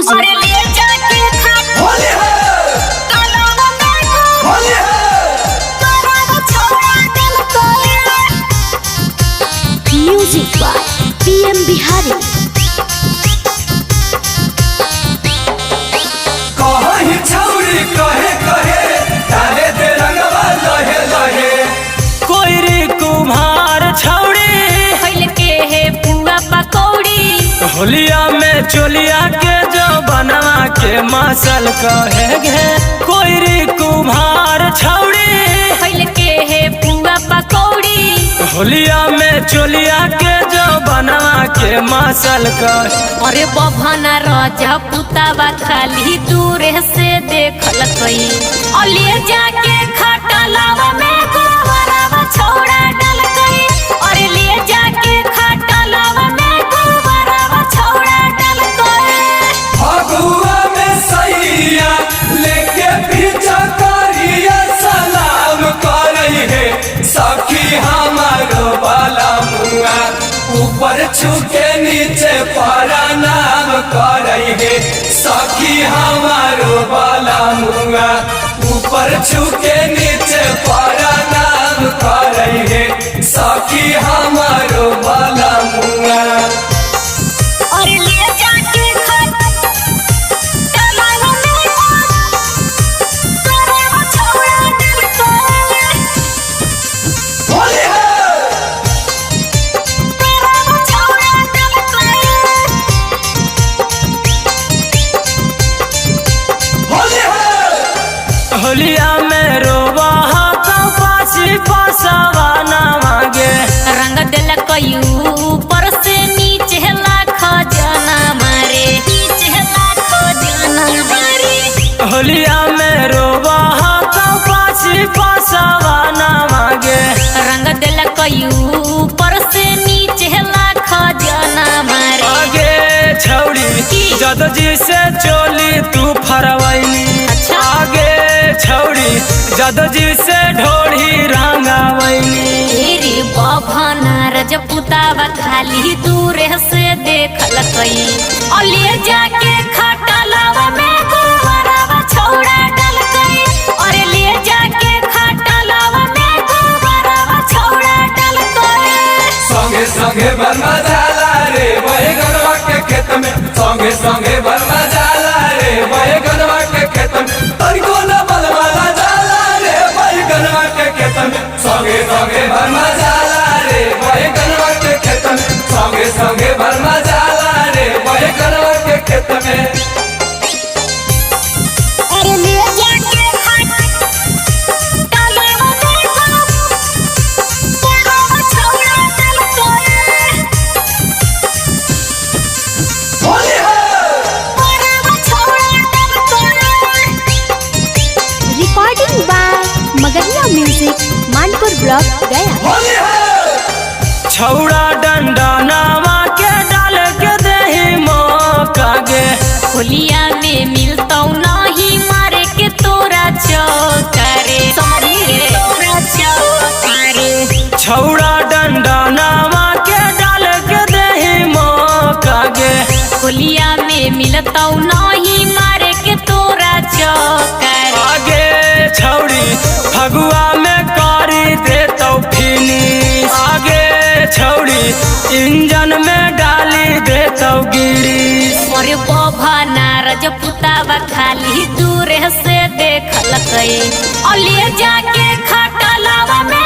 Music. Music by PM Bihari. कोई कुम्हार छौड़ी होलिया में चोलिया के जो बनवा के मसल कहे गे। कोई कुम्हार छौड़ी होलिया में चोलिया के जो बनवा के मसल कहे। अरे बभना राजा पुतावा खाली दूर से देखल कई अलिए जाके खटलावा में गोबरवा छोड़ा डल गई। अरे लिए जाके खटलावा में गोबरवा छोड़ा डल गई। फगुआ में सैया लेके पीछा करिया सलाम करई है सखी हमारो बाला मुआ ऊपर छुके नीचे प्रणाम करई है सखी हमारो बाला मुआ ऊपर छुके नीचे प्रणाम करई है सखी हमारो बाला मुआ। और लिए जाके खटलावा में गोबरवा छोड़ा डल गई। गोबरवा छोड़ा डल गई। होलिया में रोवा तो पासी पासवा ना मांगे रंग दिल कयू ऊपर से नीचे लाख जना मारे नीचे लाख जना मारे। होलिया में रोवा तो पासी पासवा ना मांगे रंग दिल कयू ऊपर से नीचे लाख जना मारे। आगे छौड़ी जद जी से चोली तू फरवैनी। अच्छा। आगे छौड़ी जद जी से ढोढ़ी रंगावैनी। तेरी बभना रजपुतावा खाली दूर से देखल कई अलिए जाके खटलावा में गोबरवा छोड़ा डल गई। और लिए जाके खटलावा में गोबरवा छोड़ा डल गई। संगे संगे बरमा जाला रे वही गनवा के खेत में संगे संगे बरमा जाला रे वही गनवा के खेत में तनिको न बलवाला जाला रे वही गनवा के खेत में संगे संगे बरमा जाला रे वही गनवा के खेत में संगे संगे बरमा जाला रे वही गनवा के खेत में। और लिए जाके खटलावा में गोबरवा छोड़ा डल गई। Recording by Magahiya music Manpur block Gaya. छौड़ा डंडा नावा के डाल के देही मौका गे होलिया में मिलतौ नहीं मारे के तोरा चौकारे तोरा चौकारे। छौड़ा डंडा नावा के डाल के देही मौका गे होलिया में मिलतौ नहीं मारे के तोरा चौकारे। आगे छौड़ी फगुआ में करी देतौ फिनिश। आगे छौड़ी इंजन में डाली देतौ गिरीश। और बभना रजपुतावा खाली दूर से देखल कई अलिए जाके खटलावा में